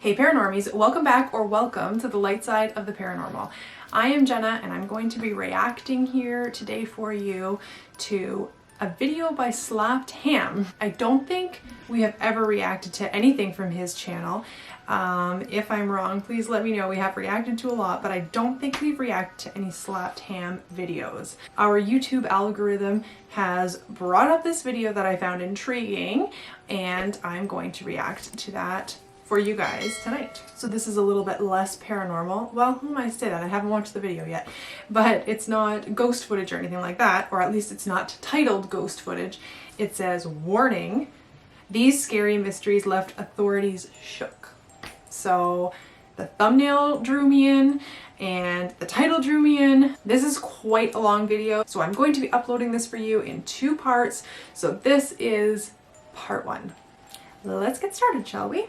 Hey Paranormies, welcome back or welcome to the light side of the paranormal. I am Jenna and I'm going to be reacting here today for you to a video by Slapped Ham. I don't think we have ever reacted to anything from his channel. If I'm wrong, please let me know. We have reacted to a lot, but I don't think we've reacted to any Slapped Ham videos. Our YouTube algorithm has brought up this video that I found intriguing, and I'm going to react to that for you guys tonight. So this is a little bit less paranormal. Well, who am I to say that? I haven't watched the video yet, but it's not ghost footage or anything like that, or at least it's not titled ghost footage. It says, warning, these scary mysteries left authorities shook. So the thumbnail drew me in and the title drew me in. This is quite a long video, so I'm going to be uploading this for you in 2 parts. So this is part 1. Let's get started, shall we?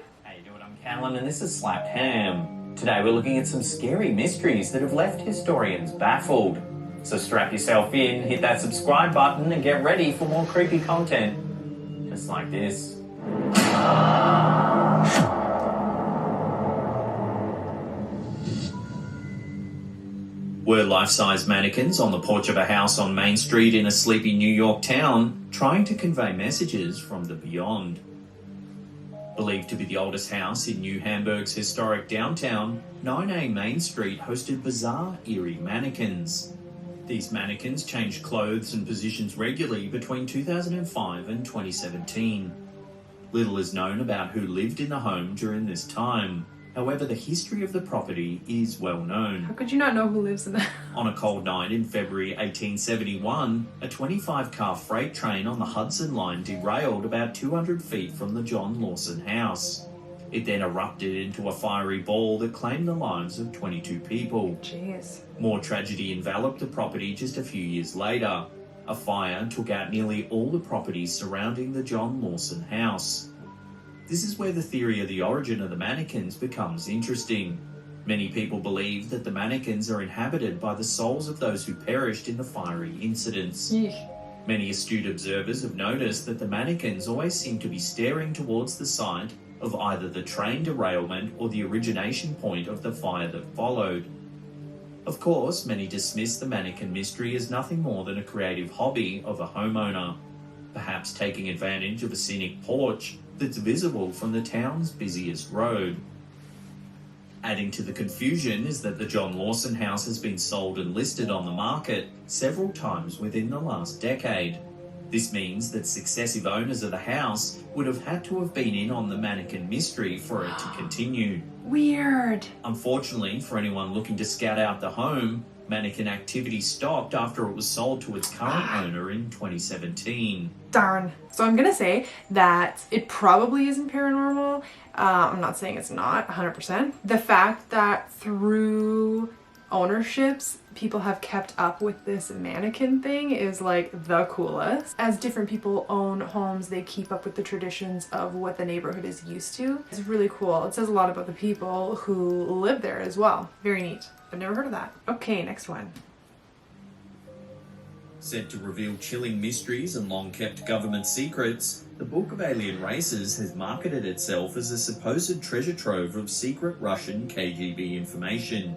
Callan, and this is Slapped Ham. Today we're looking at some scary mysteries that have left historians baffled. So strap yourself in, hit that subscribe button, and get ready for more creepy content. Just like this. Were life-size mannequins on the porch of a house on Main Street in a sleepy New York town, trying to convey messages from the beyond. Believed to be the oldest house in New Hamburg's historic downtown, 9A Main Street hosted bizarre, eerie mannequins. These mannequins changed clothes and positions regularly between 2005 and 2017. Little is known about who lived in the home during this time. However, the history of the property is well known. How could you not know who lives in that? On a cold night in February 1871, a 25-car freight train on the Hudson Line derailed about 200 feet from the John Lawson house. It then erupted into a fiery ball that claimed the lives of 22 people. Jeez. More tragedy enveloped the property just a few years later. A fire took out nearly all the properties surrounding the John Lawson house. This is where the theory of the origin of the mannequins becomes interesting. Many people believe that the mannequins are inhabited by the souls of those who perished in the fiery incidents. Yeesh. Many astute observers have noticed that the mannequins always seem to be staring towards the site of either the train derailment or the origination point of the fire that followed. Of course, many dismiss the mannequin mystery as nothing more than a creative hobby of a homeowner, perhaps taking advantage of a scenic porch that's visible from the town's busiest road. Adding to the confusion is that the John Lawson house has been sold and listed on the market several times within the last decade. This means that successive owners of the house would have had to have been in on the mannequin mystery for it to continue. Weird. Unfortunately, for anyone looking to scout out the home, mannequin activity stopped after it was sold to its current owner in 2017. Darn. So I'm gonna say that it probably isn't paranormal. I'm not saying it's not 100%. The fact that through ownerships, people have kept up with this mannequin thing is like the coolest. As different people own homes, they keep up with the traditions of what the neighborhood is used to. It's really cool. It says a lot about the people who live there as well. Very neat. I've never heard of that. Okay, next one. Said to reveal chilling mysteries and long-kept government secrets, the Book of Alien Races has marketed itself as a supposed treasure trove of secret Russian KGB information.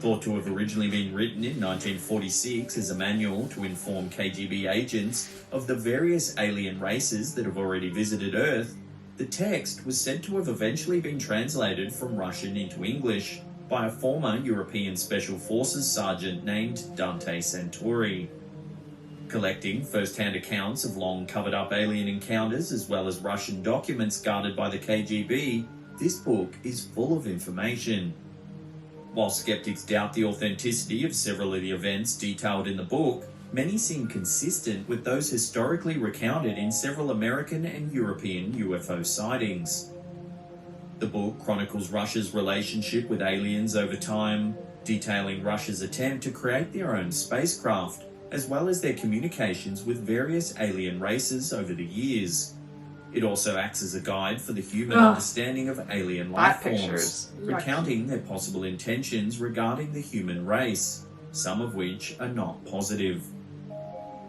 Thought to have originally been written in 1946 as a manual to inform KGB agents of the various alien races that have already visited Earth, the text was said to have eventually been translated from Russian into English by a former European Special Forces sergeant named Dante Santori. Collecting first-hand accounts of long covered-up alien encounters as well as Russian documents guarded by the KGB, this book is full of information. While skeptics doubt the authenticity of several of the events detailed in the book, many seem consistent with those historically recounted in several American and European UFO sightings. The book chronicles Russia's relationship with aliens over time, detailing Russia's attempt to create their own spacecraft, as well as their communications with various alien races over the years. It also acts as a guide for the human understanding of alien life forms, recounting their possible intentions regarding the human race, some of which are not positive.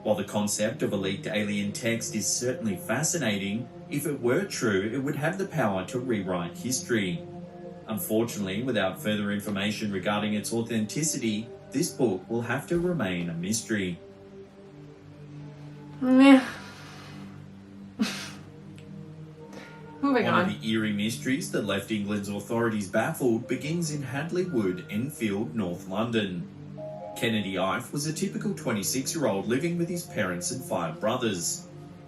While the concept of a leaked alien text is certainly fascinating, if it were true, it would have the power to rewrite history. Unfortunately, without further information regarding its authenticity, this book will have to remain a mystery. Meh. Moving One on. of the eerie mysteries that left England's authorities baffled begins in Hadley Wood, Enfield, North London. Kennedy Ife was a typical 26-year-old living with his parents and 5 brothers.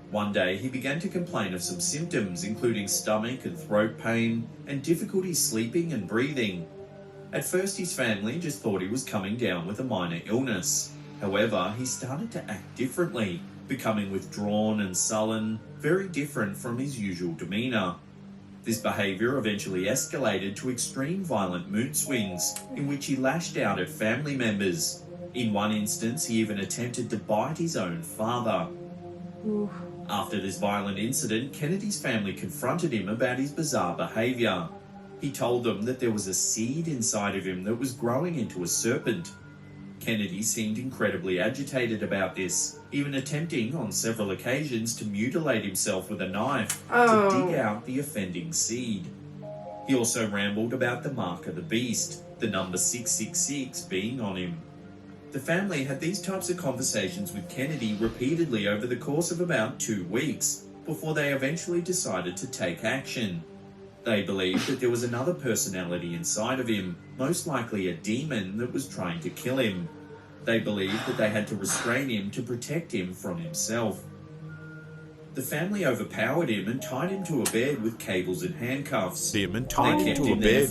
One day he began to complain of some symptoms, including stomach and throat pain, and difficulty sleeping and breathing. At first his family just thought he was coming down with a minor illness. However, he started to act differently, becoming withdrawn and sullen, very different from his usual demeanour. This behaviour eventually escalated to extreme violent mood swings, in which he lashed out at family members. In one instance, he even attempted to bite his own father. Ooh. After this violent incident, Kennedy's family confronted him about his bizarre behaviour. He told them that there was a seed inside of him that was growing into a serpent. Kennedy seemed incredibly agitated about this, even attempting on several occasions to mutilate himself with a knife to dig out the offending seed. He also rambled about the mark of the beast, the number 666 being on him. The family had these types of conversations with Kennedy repeatedly over the course of about 2 weeks, before they eventually decided to take action. They believed that there was another personality inside of him, most likely a demon that was trying to kill him. They believed that they had to restrain him to protect him from himself. The family overpowered him and tied him to a bed with cables and handcuffs. They kept him there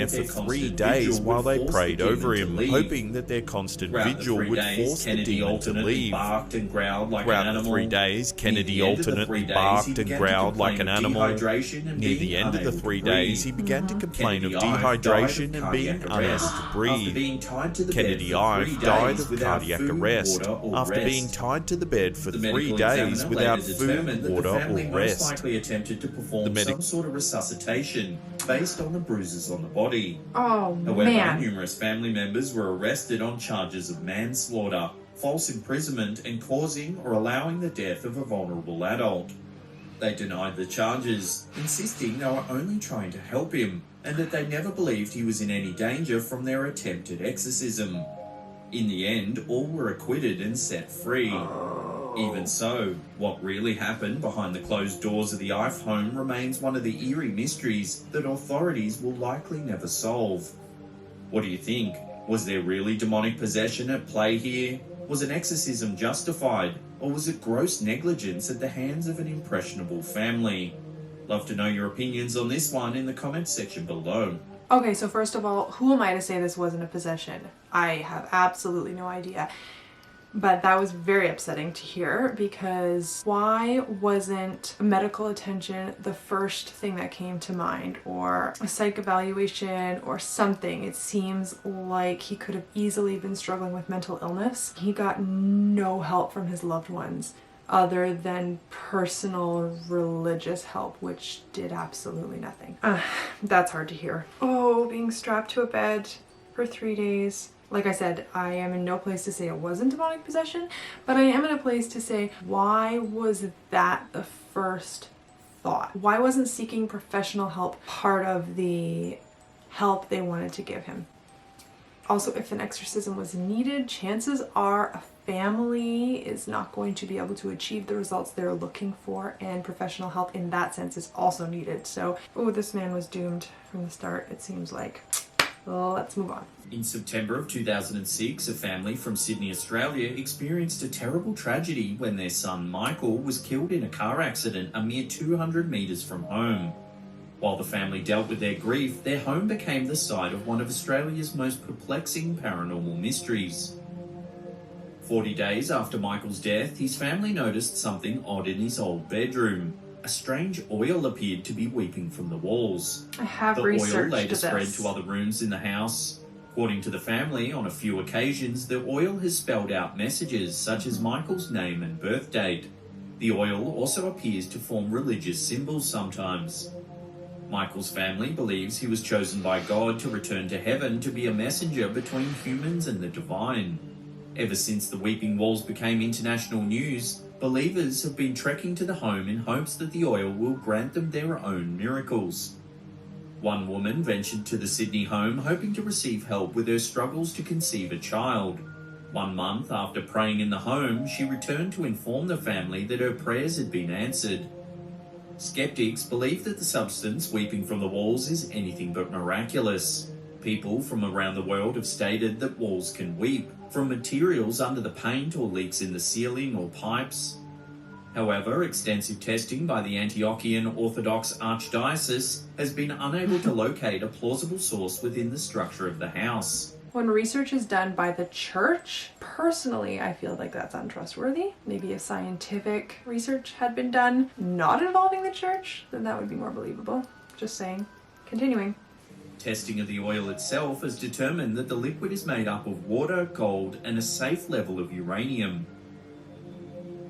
for 3 days while they prayed over him, hoping that their constant vigil would force the demon to leave. Throughout the 3 days, Kennedy alternately barked and growled like an animal. Near the end of the 3 days, he began to complain of dehydration and being unable to breathe. Kennedy Ife died of cardiac arrest after being tied to the bed for 3 days without food, water, or rest. Likely attempted to perform some sort of resuscitation based on the bruises on the body. Oh, However, man. numerous family members were arrested on charges of manslaughter, false imprisonment, and causing or allowing the death of a vulnerable adult. They denied the charges, insisting they were only trying to help him, and that they never believed he was in any danger from their attempted exorcism. In the end, all were acquitted and set free. Even so, what really happened behind the closed doors of the Ife home remains one of the eerie mysteries that authorities will likely never solve. What do you think? Was there really demonic possession at play here? Was an exorcism justified? Or was it gross negligence at the hands of an impressionable family? Love to know your opinions on this one in the comments section below. Okay, so first of all, who am I to say this wasn't a possession? I have absolutely no idea. But that was very upsetting to hear, because why wasn't medical attention the first thing that came to mind, or a psych evaluation or something? It seems like he could have easily been struggling with mental illness. He got no help from his loved ones other than personal religious help, which did absolutely nothing. That's hard to hear. Oh, being strapped to a bed for 3 days. Like I said, I am in no place to say it wasn't demonic possession, but I am in a place to say, why was that the first thought? Why wasn't seeking professional help part of the help they wanted to give him? Also, if an exorcism was needed, chances are a family is not going to be able to achieve the results they're looking for, and professional help in that sense is also needed. So, this man was doomed from the start, it seems like. Let's move on. In September of 2006, a family from Sydney, Australia experienced a terrible tragedy when their son Michael was killed in a car accident a mere 200 metres from home. While the family dealt with their grief, their home became the site of one of Australia's most perplexing paranormal mysteries. 40 days after Michael's death, his family noticed something odd in his old bedroom. A strange oil appeared to be weeping from the walls. I have the researched oil later this. spread to other rooms in the house. According to the family, on a few occasions, the oil has spelled out messages such as Michael's name and birth date. The oil also appears to form religious symbols sometimes. Michael's family believes he was chosen by God to return to heaven to be a messenger between humans and the divine. Ever since the Weeping Walls became international news, believers have been trekking to the home in hopes that the oil will grant them their own miracles. One woman ventured to the Sydney home hoping to receive help with her struggles to conceive a child. 1 month after praying in the home, she returned to inform the family that her prayers had been answered. Skeptics believe that the substance weeping from the walls is anything but miraculous. People from around the world have stated that walls can weep, from materials under the paint or leaks in the ceiling or pipes. However, extensive testing by the Antiochian Orthodox Archdiocese has been unable to locate a plausible source within the structure of the house. When research is done by the church, personally, I feel like that's untrustworthy. Maybe if scientific research had been done not involving the church, then that would be more believable. Just saying. Continuing. Testing of the oil itself has determined that the liquid is made up of water, gold, and a safe level of uranium.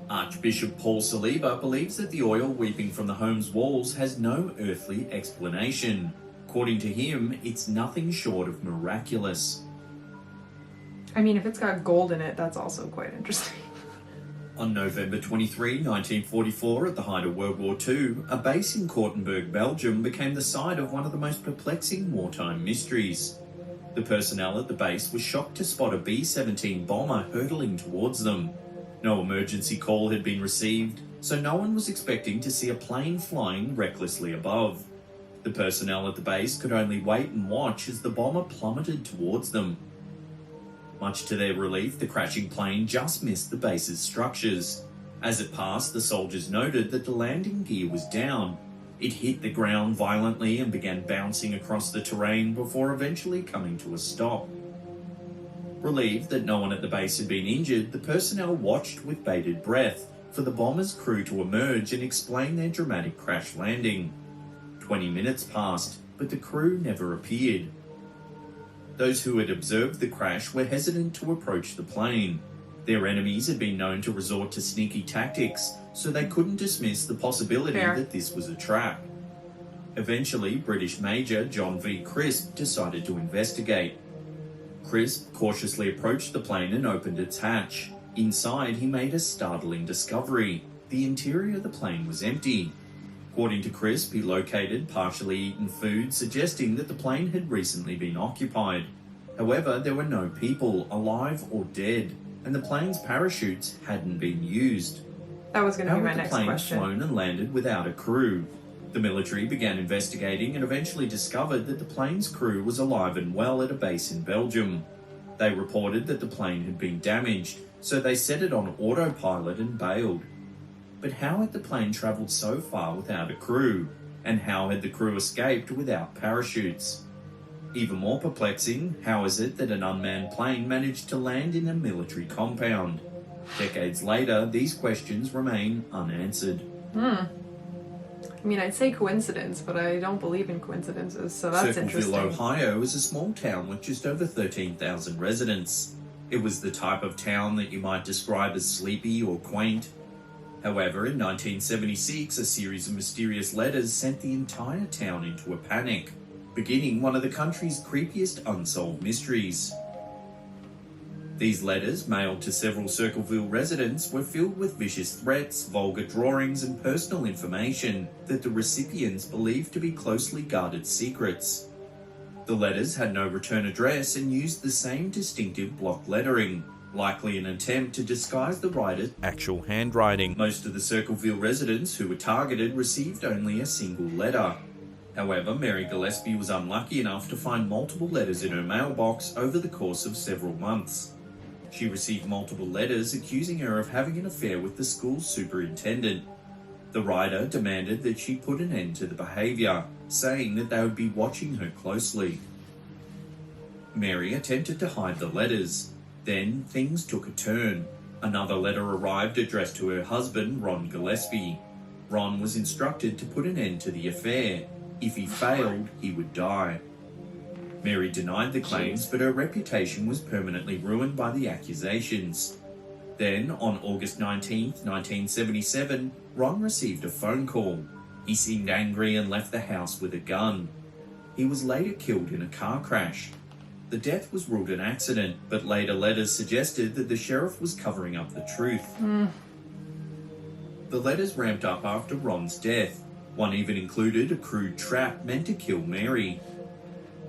Archbishop Paul Saliba believes that the oil weeping from the home's walls has no earthly explanation. According to him, it's nothing short of miraculous. I mean, if it's got gold in it, that's also quite interesting. On November 23, 1944, at the height of World War II, a base in Kortenberg, Belgium, became the site of one of the most perplexing wartime mysteries. The personnel at the base were shocked to spot a B-17 bomber hurtling towards them. No emergency call had been received, so no one was expecting to see a plane flying recklessly above. The personnel at the base could only wait and watch as the bomber plummeted towards them. Much to their relief, the crashing plane just missed the base's structures. As it passed, the soldiers noted that the landing gear was down. It hit the ground violently and began bouncing across the terrain before eventually coming to a stop. Relieved that no one at the base had been injured, the personnel watched with bated breath for the bomber's crew to emerge and explain their dramatic crash landing. 20 minutes passed, but the crew never appeared. Those who had observed the crash were hesitant to approach the plane. Their enemies had been known to resort to sneaky tactics, so they couldn't dismiss the possibility that this was a trap. Eventually, British Major John V. Crisp decided to investigate. Crisp cautiously approached the plane and opened its hatch. Inside, he made a startling discovery. The interior of the plane was empty. According to Crisp, he located partially eaten food, suggesting that the plane had recently been occupied. However, there were no people, alive or dead, and the plane's parachutes hadn't been used. That was going to be my next question. How had the plane flown and landed without a crew? The military began investigating and eventually discovered that the plane's crew was alive and well at a base in Belgium. They reported that the plane had been damaged, so they set it on autopilot and bailed. But how had the plane travelled so far without a crew? And how had the crew escaped without parachutes? Even more perplexing, how is it that an unmanned plane managed to land in a military compound? Decades later, these questions remain unanswered. I mean, I'd say coincidence, but I don't believe in coincidences, so that's interesting. Circleville, Ohio is a small town with just over 13,000 residents. It was the type of town that you might describe as sleepy or quaint. However, in 1976, a series of mysterious letters sent the entire town into a panic, beginning one of the country's creepiest unsolved mysteries. These letters, mailed to several Circleville residents, were filled with vicious threats, vulgar drawings, and personal information that the recipients believed to be closely guarded secrets. The letters had no return address and used the same distinctive block lettering, likely an attempt to disguise the writer's actual handwriting. Most of the Circleville residents who were targeted received only a single letter. However, Mary Gillespie was unlucky enough to find multiple letters in her mailbox over the course of several months. She received multiple letters accusing her of having an affair with the school's superintendent. The writer demanded that she put an end to the behaviour, saying that they would be watching her closely. Mary attempted to hide the letters. Then things took a turn. Another letter arrived addressed to her husband, Ron Gillespie. Ron was instructed to put an end to the affair. If he failed, he would die. Mary denied the claims, but her reputation was permanently ruined by the accusations. Then, on August 19, 1977, Ron received a phone call. He seemed angry and left the house with a gun. He was later killed in a car crash. The death was ruled an accident, but later letters suggested that the sheriff was covering up the truth. The letters ramped up after Ron's death. One even included a crude trap meant to kill Mary.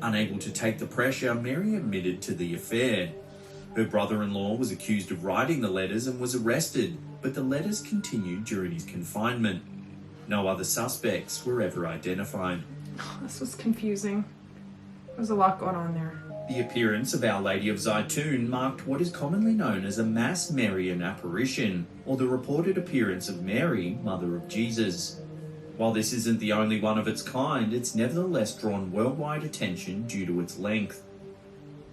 Unable to take the pressure, Mary admitted to the affair. Her brother-in-law was accused of writing the letters and was arrested, but the letters continued during his confinement. No other suspects were ever identified. Oh, this was confusing. There's a lot going on there. The appearance of Our Lady of Zaytun marked what is commonly known as a mass Marian apparition, or the reported appearance of Mary, Mother of Jesus. While this isn't the only one of its kind, it's nevertheless drawn worldwide attention due to its length.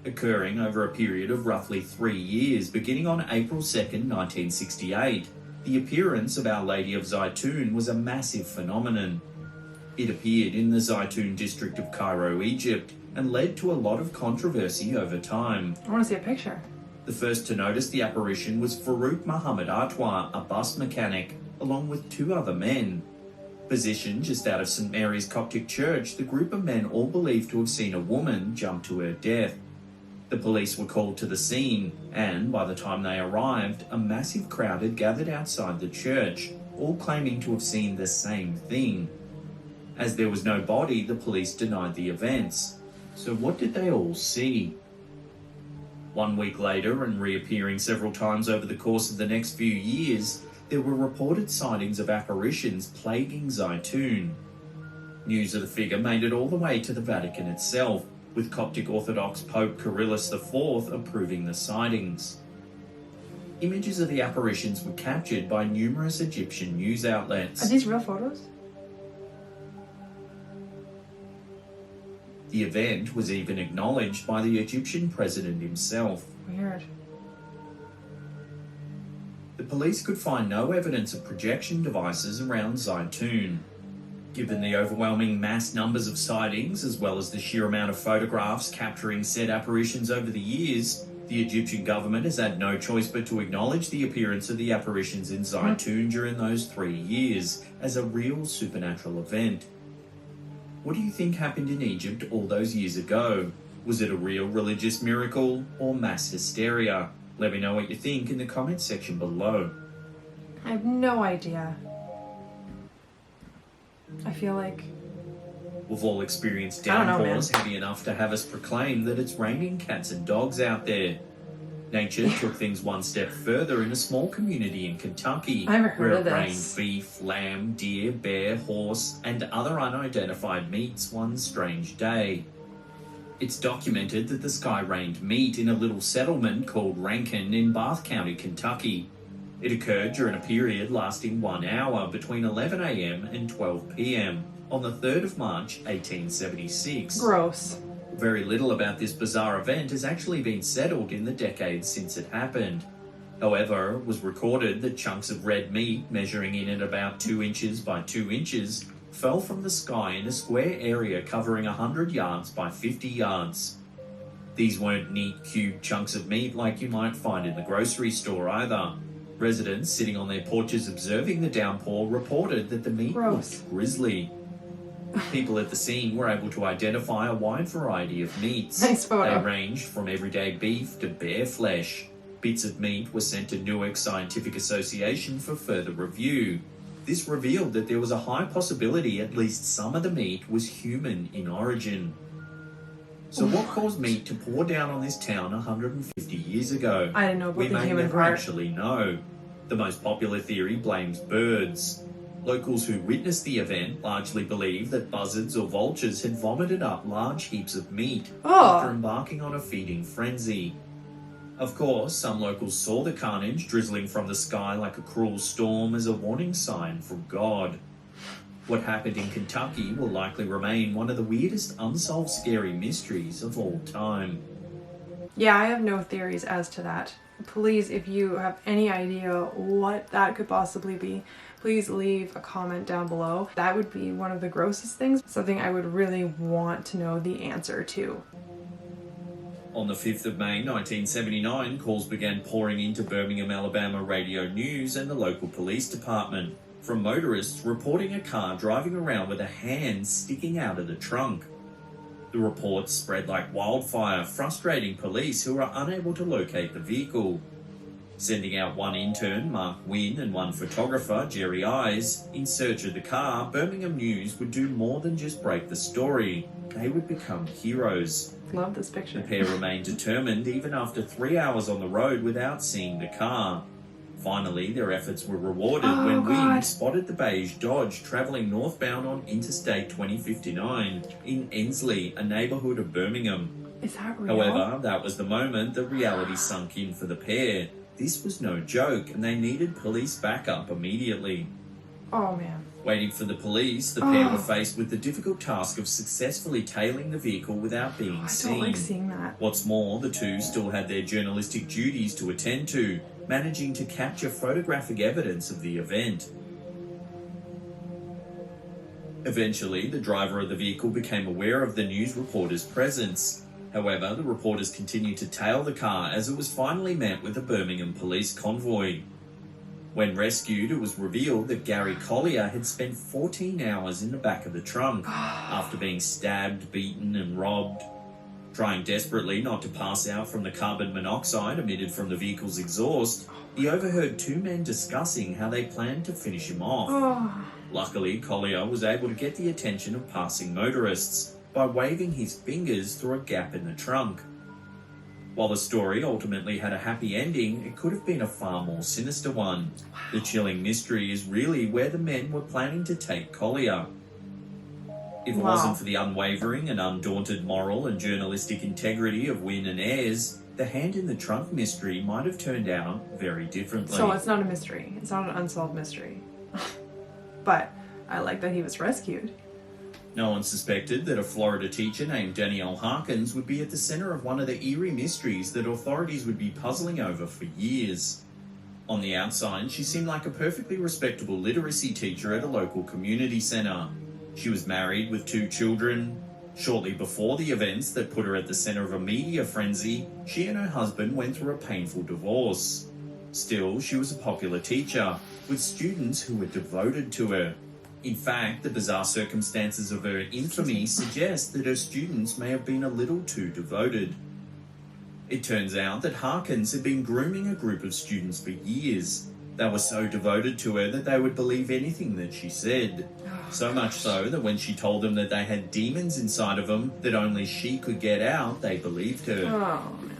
Occurring over a period of roughly 3 years, beginning on April 2nd, 1968, the appearance of Our Lady of Zaytun was a massive phenomenon. It appeared in the Zaytun district of Cairo, Egypt, and led to a lot of controversy over time. I want to see a picture. The first to notice the apparition was Farouk Muhammad Atwa, a bus mechanic, along with 2 other men. Positioned just out of St. Mary's Coptic Church, the group of men all believed to have seen a woman jump to her death. The police were called to the scene, and by the time they arrived, a massive crowd had gathered outside the church, all claiming to have seen the same thing. As there was no body, the police denied the events. So what did they all see? 1 week later, and reappearing several times over the course of the next few years, there were reported sightings of apparitions plaguing Zaytun. News of the figure made it all the way to the Vatican itself, with Coptic Orthodox Pope Kyrillus IV approving the sightings. Images of the apparitions were captured by numerous Egyptian news outlets. Are these real photos? The event was even acknowledged by the Egyptian president himself. Weird. The police could find no evidence of projection devices around Zaytun. Given the overwhelming mass numbers of sightings, as well as the sheer amount of photographs capturing said apparitions over the years, the Egyptian government has had no choice but to acknowledge the appearance of the apparitions in Zaytun during those 3 years as a real supernatural event. What do you think happened in Egypt all those years ago? Was it a real religious miracle or mass hysteria? Let me know what you think in the comments section below. I have no idea. I feel like... We've all experienced I don't know, downpours heavy enough to have us proclaim that it's raining cats and dogs out there. Nature took things one step further in a small community in Kentucky, I never heard where of it rained this. beef, lamb, deer, bear, horse, and other unidentified meats one strange day. It's documented that the sky rained meat in a little settlement called Rankin in Bath County, Kentucky. It occurred during a period lasting 1 hour between 11 a.m. and 12 p.m. on the 3rd of March, 1876. Gross. Very little about this bizarre event has actually been settled in the decades since it happened. However, it was recorded that chunks of red meat measuring in at about 2 inches by 2 inches fell from the sky in a square area covering 100 yards by 50 yards. These weren't neat cube chunks of meat like you might find in the grocery store either. Residents sitting on their porches observing the downpour reported that the meat looked grisly. People at the scene were able to identify a wide variety of meats. Nice photo. They ranged from everyday beef to bear flesh. Bits of meat were sent to Newark Scientific Association for further review. This revealed that there was a high possibility at least some of the meat was human in origin. So what caused meat to pour down on this town 150 years ago? I didn't know about We the may human never part. actually know. The most popular theory blames birds. Locals who witnessed the event largely believe that buzzards or vultures had vomited up large heaps of meat after embarking on a feeding frenzy. Of course, some locals saw the carnage drizzling from the sky like a cruel storm as a warning sign from God. What happened in Kentucky will likely remain one of the weirdest unsolved scary mysteries of all time. Yeah, I have no theories as to that. Please, if you have any idea what that could possibly be, please leave a comment down below. That would be one of the grossest things, something I would really want to know the answer to. On the 5th of May 1979, calls began pouring into Birmingham, Alabama radio news and the local police department from motorists reporting a car driving around with a hand sticking out of the trunk. The reports spread like wildfire, frustrating police who were unable to locate the vehicle. Sending out one intern, Mark Wynne, and one photographer, Jerry Eyes, in search of the car, Birmingham News would do more than just break the story. They would become heroes. Love this picture. The pair remained determined even after 3 hours on the road without seeing the car. Finally, their efforts were rewarded when Wynne spotted the beige Dodge travelling northbound on Interstate 2059 in Ensley, a neighbourhood of Birmingham. Is that real? However, that was the moment that reality sunk in for the pair. This was no joke, and they needed police backup immediately. Oh, man. Waiting for the police, the pair were faced with the difficult task of successfully tailing the vehicle without being seen. I don't like seeing that. What's more, the two still had their journalistic duties to attend to, managing to capture photographic evidence of the event. Eventually, the driver of the vehicle became aware of the news reporter's presence. However, the reporters continued to tail the car as it was finally met with a Birmingham police convoy. When rescued, it was revealed that Gary Collier had spent 14 hours in the back of the trunk after being stabbed, beaten and robbed. Trying desperately not to pass out from the carbon monoxide emitted from the vehicle's exhaust, he overheard two men discussing how they planned to finish him off. Luckily, Collier was able to get the attention of passing motorists by waving his fingers through a gap in the trunk. While the story ultimately had a happy ending, it could have been a far more sinister one. The chilling mystery is really where the men were planning to take Collier. If it wasn't for the unwavering and undaunted moral and journalistic integrity of Wynne and Ayres, the hand in the trunk mystery might have turned out very differently. So it's not a mystery. It's not an unsolved mystery. But I like that he was rescued. No one suspected that a Florida teacher named Danielle Harkins would be at the center of one of the eerie mysteries that authorities would be puzzling over for years. On the outside, she seemed like a perfectly respectable literacy teacher at a local community center. She was married with 2 children. Shortly before the events that put her at the center of a media frenzy, she and her husband went through a painful divorce. Still, she was a popular teacher, with students who were devoted to her. In fact, the bizarre circumstances of her infamy suggest that her students may have been a little too devoted. It turns out that Harkins had been grooming a group of students for years. They were so devoted to her that they would believe anything that she said. So much so that when she told them that they had demons inside of them that only she could get out, they believed her. Oh, man.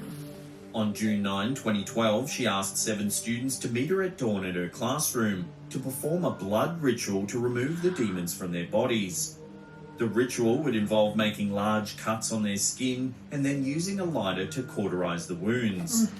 On June 9, 2012, she asked 7 students to meet her at dawn at her classroom to perform a blood ritual to remove the demons from their bodies. The ritual would involve making large cuts on their skin and then using a lighter to cauterize the wounds.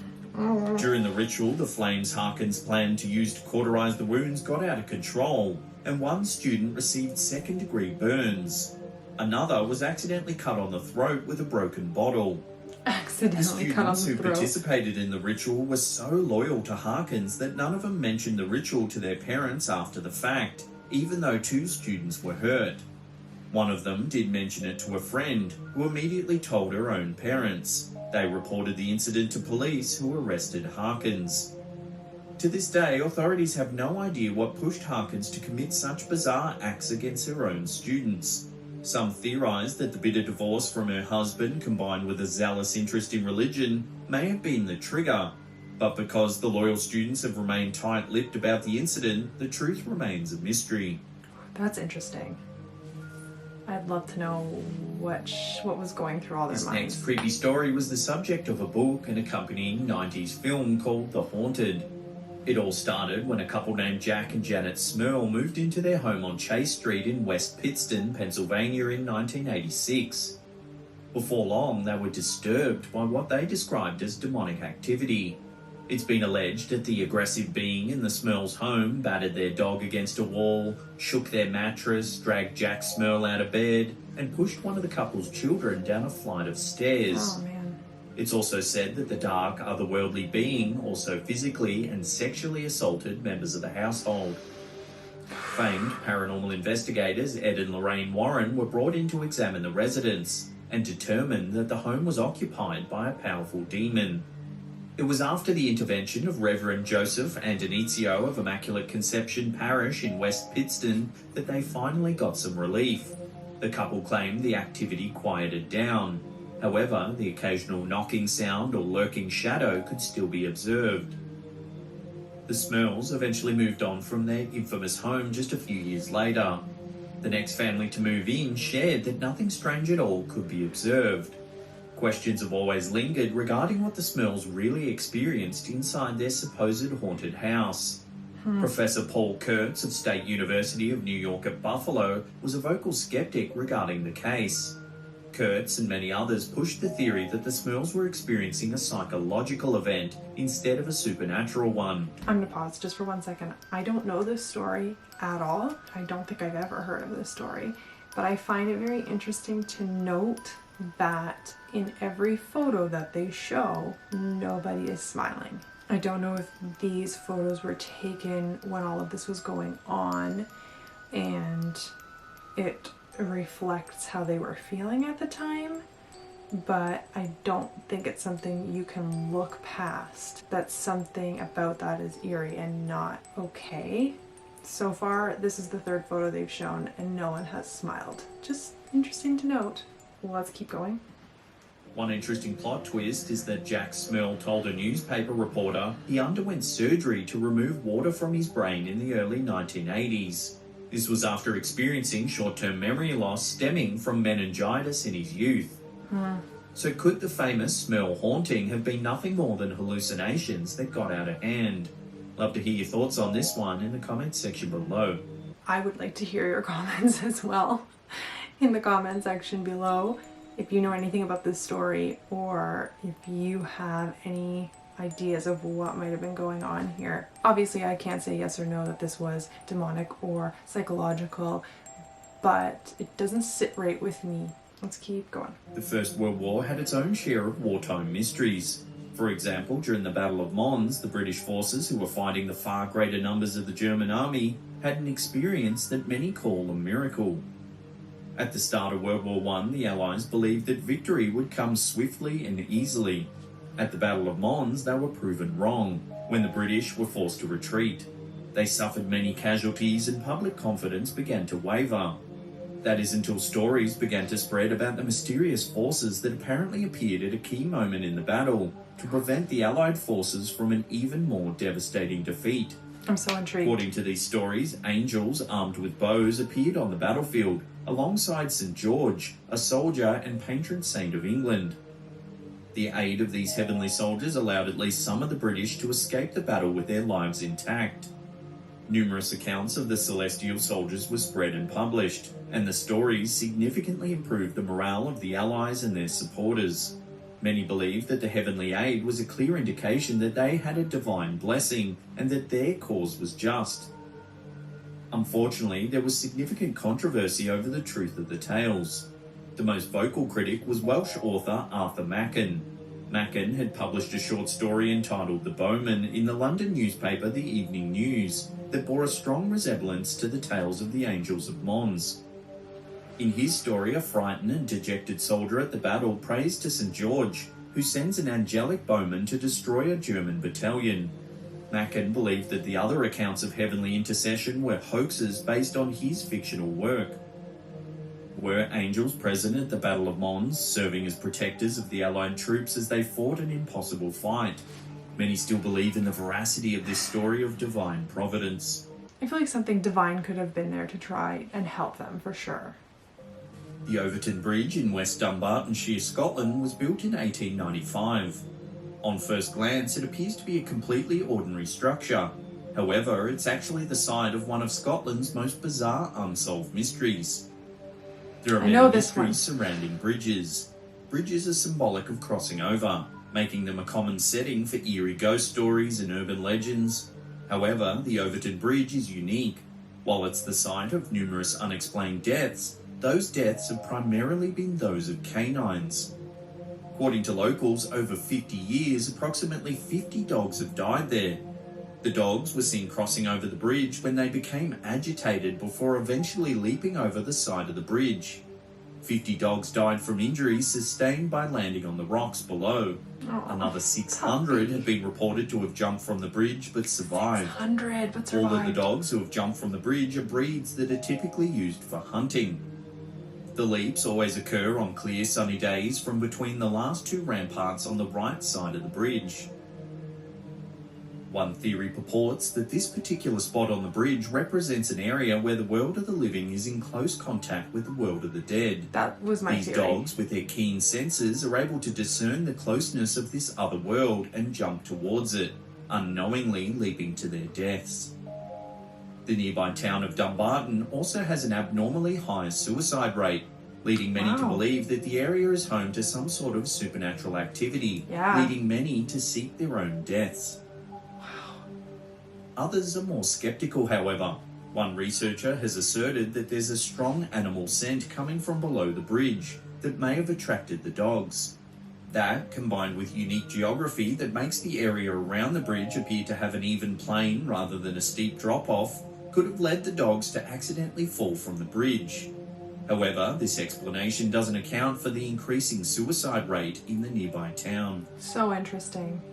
During the ritual, the flames Harkins planned to use to cauterize the wounds got out of control, and one student received second-degree burns. Another was accidentally cut on the throat with a broken bottle. The students who participated in the ritual were so loyal to Harkins that none of them mentioned the ritual to their parents after the fact, even though 2 students were hurt. One of them did mention it to a friend, who immediately told her own parents. They reported the incident to police, who arrested Harkins. To this day, authorities have no idea what pushed Harkins to commit such bizarre acts against her own students. Some theorise that the bitter divorce from her husband, combined with a zealous interest in religion, may have been the trigger. But because the loyal students have remained tight-lipped about the incident, the truth remains a mystery. That's interesting. I'd love to know what was going through all their This minds. next creepy story was the subject of a book and accompanying 90s film called The Haunted. It all started when a couple named Jack and Janet Smurl moved into their home on Chase Street in West Pittston, Pennsylvania in 1986. Before long, they were disturbed by what they described as demonic activity. It's been alleged that the aggressive being in the Smurls' home battered their dog against a wall, shook their mattress, dragged Jack Smurl out of bed, and pushed one of the couple's children down a flight of stairs. Oh, man. It's also said that the dark, otherworldly being also physically and sexually assaulted members of the household. Famed paranormal investigators Ed and Lorraine Warren were brought in to examine the residence and determined that the home was occupied by a powerful demon. It was after the intervention of Reverend Joseph Antonizio of Immaculate Conception Parish in West Pittston that they finally got some relief. The couple claimed the activity quieted down. However, the occasional knocking sound or lurking shadow could still be observed. The Smirls eventually moved on from their infamous home just a few years later. The next family to move in shared that nothing strange at all could be observed. Questions have always lingered regarding what the Smirls really experienced inside their supposed haunted house. Professor Paul Kurtz of State University of New York at Buffalo was a vocal skeptic regarding the case. Kurtz and many others pushed the theory that the Smirls were experiencing a psychological event instead of a supernatural one. I'm going to pause just for 1 second. I don't know this story at all. I don't think I've ever heard of this story, but I find it very interesting to note that in every photo that they show, nobody is smiling. I don't know if these photos were taken when all of this was going on and it reflects how they were feeling at the time, but I don't think it's something you can look past. That something about that is eerie and not okay. So far, this is the third photo they've shown and no one has smiled. Just interesting to note. Let's keep going. One interesting plot twist is that Jack Smirl told a newspaper reporter he underwent surgery to remove water from his brain in the early 1980s. This was after experiencing short-term memory loss stemming from meningitis in his youth. So could the famous Smirl haunting have been nothing more than hallucinations that got out of hand? Love to hear your thoughts on this one in the comments section below. I would like to hear your comments as well in the comment section below. If you know anything about this story, or if you have any ideas of what might have been going on here. Obviously, I can't say yes or no that this was demonic or psychological, but it doesn't sit right with me. Let's keep going. The First World War had its own share of wartime mysteries. For example, during the Battle of Mons, the British forces, who were fighting the far greater numbers of the German army, had an experience that many call a miracle. At the start of World War I, the Allies believed that victory would come swiftly and easily. At the Battle of Mons, they were proven wrong, when the British were forced to retreat. They suffered many casualties and public confidence began to waver. That is until stories began to spread about the mysterious forces that apparently appeared at a key moment in the battle to prevent the Allied forces from an even more devastating defeat. I'm so intrigued. According to these stories, angels armed with bows appeared on the battlefield, alongside St. George, a soldier and patron saint of England. The aid of these heavenly soldiers allowed at least some of the British to escape the battle with their lives intact. Numerous accounts of the celestial soldiers were spread and published, and the stories significantly improved the morale of the Allies and their supporters. Many believed that the heavenly aid was a clear indication that they had a divine blessing and that their cause was just. Unfortunately, there was significant controversy over the truth of the tales. The most vocal critic was Welsh author Arthur Machen. Machen had published a short story entitled The Bowman in the London newspaper The Evening News that bore a strong resemblance to the tales of the Angels of Mons. In his story, a frightened and dejected soldier at the battle prays to St. George, who sends an angelic bowman to destroy a German battalion. Machen believed that the other accounts of heavenly intercession were hoaxes based on his fictional work. Were angels present at the Battle of Mons, serving as protectors of the Allied troops as they fought an impossible fight? Many still believe in the veracity of this story of divine providence. I feel like something divine could have been there to try and help them, for sure. The Overton Bridge in West Dunbartonshire, Scotland was built in 1895. On first glance, it appears to be a completely ordinary structure. However, it's actually the site of one of Scotland's most bizarre unsolved mysteries. There are many mysteries surrounding bridges. Bridges are symbolic of crossing over, making them a common setting for eerie ghost stories and urban legends. However, the Overton Bridge is unique. While it's the site of numerous unexplained deaths, those deaths have primarily been those of canines. According to locals, over 50 years, approximately 50 dogs have died there. The dogs were seen crossing over the bridge when they became agitated before eventually leaping over the side of the bridge. 50 dogs died from injuries sustained by landing on the rocks below. Another 600 have been reported to have jumped from the bridge but survived. 600 but survived. All of the dogs who have jumped from the bridge are breeds that are typically used for hunting. The leaps always occur on clear sunny days from between the last two ramparts on the right side of the bridge. One theory purports that this particular spot on the bridge represents an area where the world of the living is in close contact with the world of the dead. That was my These theory. dogs, with their keen senses, are able to discern the closeness of this other world and jump towards it, unknowingly leaping to their deaths. The nearby town of Dumbarton also has an abnormally high suicide rate, leading many to believe that the area is home to some sort of supernatural activity, leading many to seek their own deaths. Others are more skeptical, however. One researcher has asserted that there's a strong animal scent coming from below the bridge that may have attracted the dogs. That, combined with unique geography that makes the area around the bridge appear to have an even plane rather than a steep drop-off, could have led the dogs to accidentally fall from the bridge. However, this explanation doesn't account for the increasing suicide rate in the nearby town. So interesting.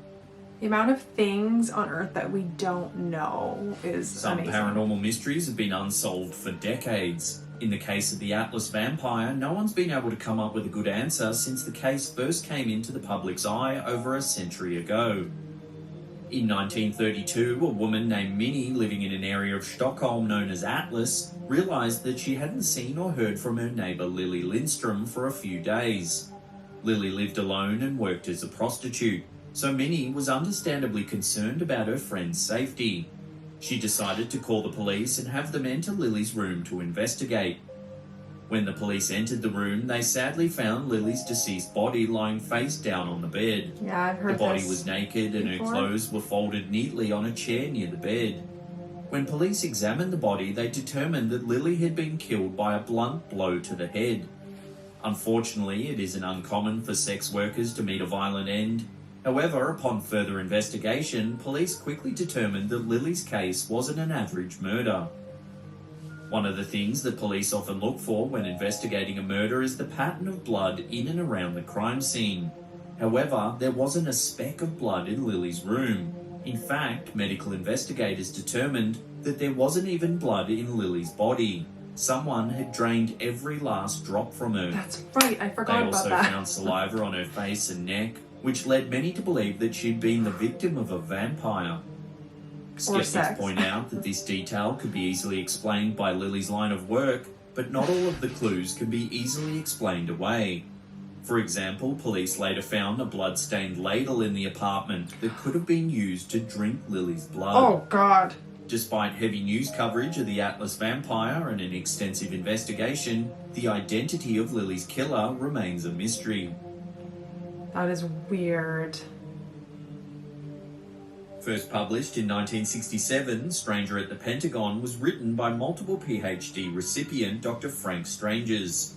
The amount of things on Earth that we don't know is Some amazing. paranormal mysteries have been unsolved for decades. In the case of the Atlas vampire, no one's been able to come up with a good answer since the case first came into the public's eye over a century ago. In 1932, a woman named Minnie, living in an area of Stockholm known as Atlas, realised that she hadn't seen or heard from her neighbour Lily Lindstrom for a few days. Lily lived alone and worked as a prostitute, so Minnie was understandably concerned about her friend's safety. She decided to call the police and have them enter Lily's room to investigate. When the police entered the room, they sadly found Lily's deceased body lying face down on the bed. Yeah, I've heard The body this was naked and her before. clothes were folded neatly on a chair near the bed. When police examined the body, they determined that Lily had been killed by a blunt blow to the head. Unfortunately, it isn't uncommon for sex workers to meet a violent end. However, upon further investigation, police quickly determined that Lily's case wasn't an average murder. One of the things that police often look for when investigating a murder is the pattern of blood in and around the crime scene. However, there wasn't a speck of blood in Lily's room. In fact, medical investigators determined that there wasn't even blood in Lily's body. Someone had drained every last drop from her. That's right, I forgot They about also that. found saliva on her face and neck, which led many to believe that she'd been the victim of a vampire. Skeptics sex. point out that this detail could be easily explained by Lily's line of work, but not all of the clues can be easily explained away. For example, police later found a blood-stained ladle in the apartment that could have been used to drink Lily's blood. Oh, God. Despite heavy news coverage of the Atlas vampire and an extensive investigation, the identity of Lily's killer remains a mystery. That is weird. First published in 1967, Stranger at the Pentagon was written by multiple PhD recipient Dr. Frank Strangers.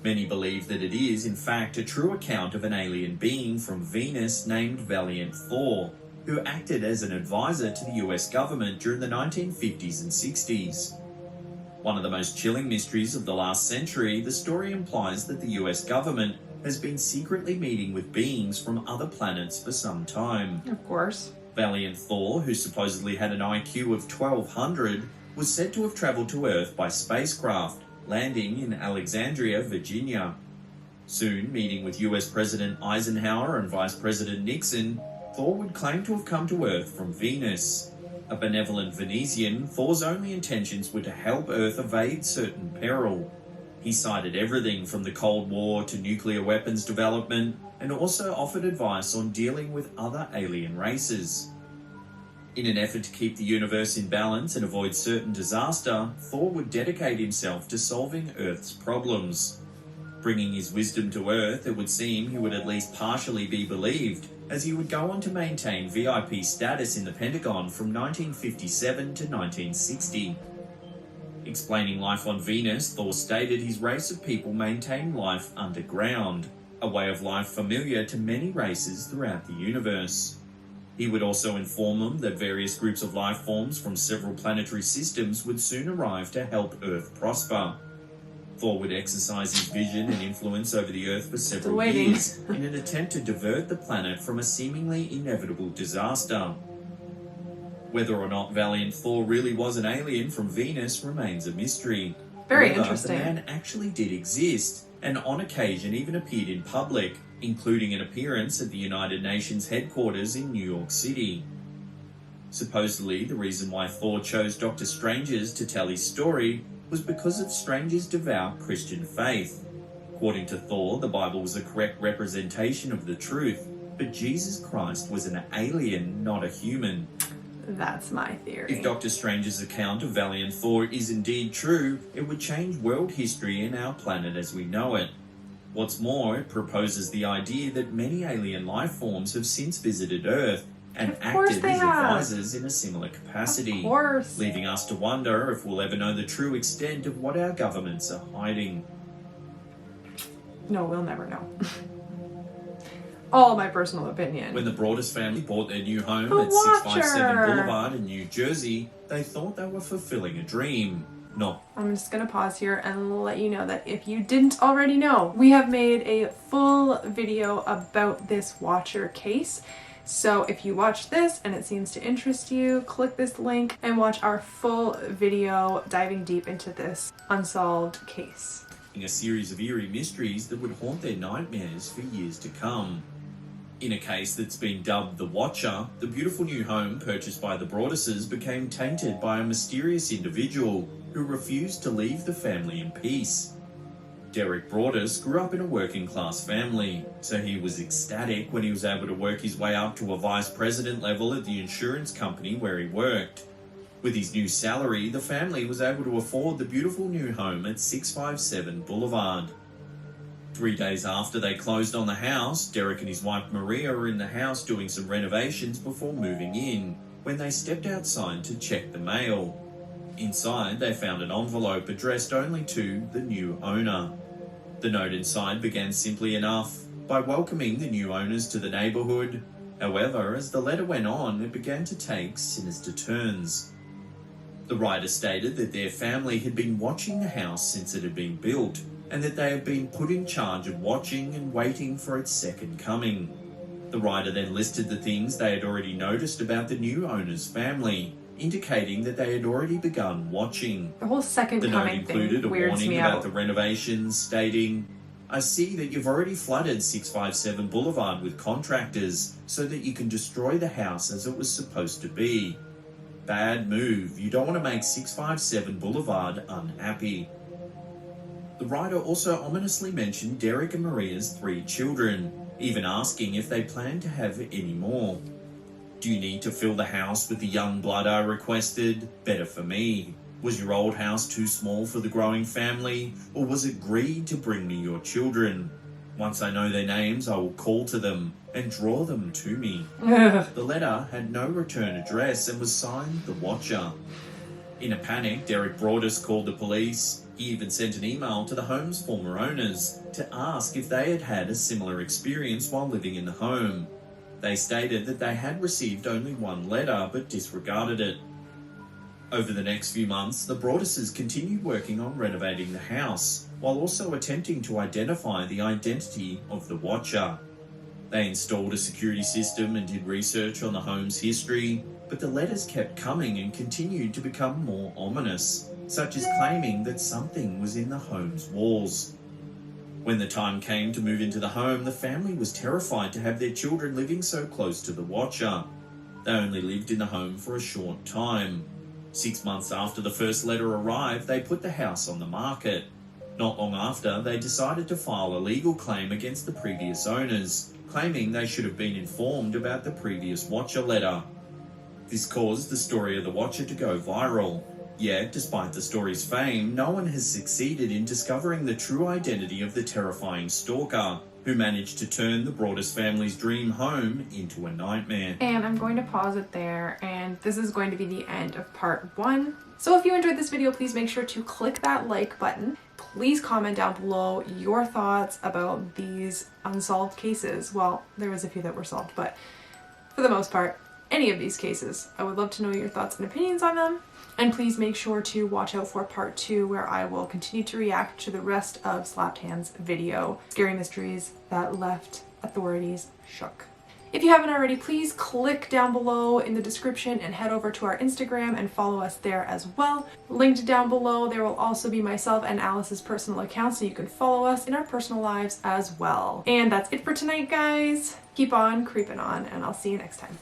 Many believe that it is, in fact, a true account of an alien being from Venus named Valiant Thor, who acted as an advisor to the US government during the 1950s and 60s. One of the most chilling mysteries of the last century, the story implies that the US government has been secretly meeting with beings from other planets for some time. Of course. Valiant Thor, who supposedly had an IQ of 1200, was said to have travelled to Earth by spacecraft, landing in Alexandria, Virginia. Soon, meeting with US President Eisenhower and Vice President Nixon, Thor would claim to have come to Earth from Venus. A benevolent Venusian, Thor's only intentions were to help Earth evade certain peril. He cited everything from the Cold War to nuclear weapons development, and also offered advice on dealing with other alien races. In an effort to keep the universe in balance and avoid certain disaster, Thor would dedicate himself to solving Earth's problems. Bringing his wisdom to Earth, it would seem he would at least partially be believed, as he would go on to maintain VIP status in the Pentagon from 1957 to 1960. Explaining life on Venus, Thor stated his race of people maintain life underground, a way of life familiar to many races throughout the universe. He would also inform them that various groups of life forms from several planetary systems would soon arrive to help Earth prosper. Thor would exercise his vision and influence over the Earth for several years in an attempt to divert the planet from a seemingly inevitable disaster. Whether or not Valiant Thor really was an alien from Venus remains a mystery. Very However, interesting. The man actually did exist, and on occasion even appeared in public, including an appearance at the United Nations headquarters in New York City. Supposedly, the reason why Thor chose Dr. Strange's to tell his story was because of Strange's devout Christian faith. According to Thor, the Bible was a correct representation of the truth, but Jesus Christ was an alien, not a human. That's my theory. If Dr. Strange's account of Valiant Thor is indeed true, it would change world history and our planet as we know it. What's more, it proposes the idea that many alien life forms have since visited Earth and acted as advisors in a similar capacity, leaving us to wonder if we'll ever know the true extent of what our governments are hiding. No, we'll never know. All my personal opinion. When the Broadus family bought their new home at 657 Boulevard in New Jersey, they thought they were fulfilling a dream. No. I'm just going to pause here and let you know that if you didn't already know, we have made a full video about this Watcher case. So if you watch this and it seems to interest you, click this link and watch our full video diving deep into this unsolved case. A series of eerie mysteries that would haunt their nightmares for years to come. In a case that's been dubbed the Watcher, the beautiful new home purchased by the Broaduses became tainted by a mysterious individual who refused to leave the family in peace. Derek Broadus grew up in a working-class family, so he was ecstatic when he was able to work his way up to a vice president level at the insurance company where he worked. With his new salary, the family was able to afford the beautiful new home at 657 Boulevard. 3 days after they closed on the house, Derek and his wife Maria were in the house doing some renovations before moving in, when they stepped outside to check the mail. Inside, they found an envelope addressed only to the new owner. The note inside began simply enough, by welcoming the new owners to the neighbourhood. However, as the letter went on, it began to take sinister turns. The writer stated that their family had been watching the house since it had been built, and that they had been put in charge of watching and waiting for its second coming. The writer then listed the things they had already noticed about the new owner's family, indicating that they had already begun watching. The whole second coming thing weirds me out. The note included a warning about the renovations, stating, "I see that you've already flooded 657 Boulevard with contractors so that you can destroy the house as it was supposed to be. Bad move. You don't want to make 657 Boulevard unhappy." The writer also ominously mentioned Derek and Maria's 3 children, even asking if they planned to have any more. "Do you need to fill the house with the young blood?" I requested. "Better for me. Was your old house too small for the growing family, or was it greed to bring me your children? Once I know their names, I will call to them and draw them to me." The letter had no return address and was signed The Watcher. In a panic, Derek Broadus called the police. He even sent an email to the home's former owners to ask if they had had a similar experience while living in the home. They stated that they had received only one letter but disregarded it. Over the next few months, the Broaduses continued working on renovating the house, while also attempting to identify the identity of the Watcher. They installed a security system and did research on the home's history, but the letters kept coming and continued to become more ominous, such as claiming that something was in the home's walls. When the time came to move into the home, the family was terrified to have their children living so close to the Watcher. They only lived in the home for a short time. 6 months after the first letter arrived, they put the house on the market. Not long after, they decided to file a legal claim against the previous owners, claiming they should have been informed about the previous Watcher letter. This caused the story of the Watcher to go viral. Yet, despite the story's fame, no one has succeeded in discovering the true identity of the terrifying stalker, who managed to turn the Broadus family's dream home into a nightmare. And I'm going to pause it there, and this is going to be the end of part 1. So if you enjoyed this video, please make sure to click that like button. Please comment down below your thoughts about these unsolved cases. Well, there was a few that were solved, but for the most part, any of these cases. I would love to know your thoughts and opinions on them. And please make sure to watch out for part 2, where I will continue to react to the rest of Slapped Hands' video, Scary Mysteries That Left Authorities Shook. If you haven't already, please click down below in the description and head over to our Instagram and follow us there as well. Linked down below, there will also be myself and Alice's personal account, so you can follow us in our personal lives as well. And that's it for tonight, guys. Keep on creeping on, and I'll see you next time.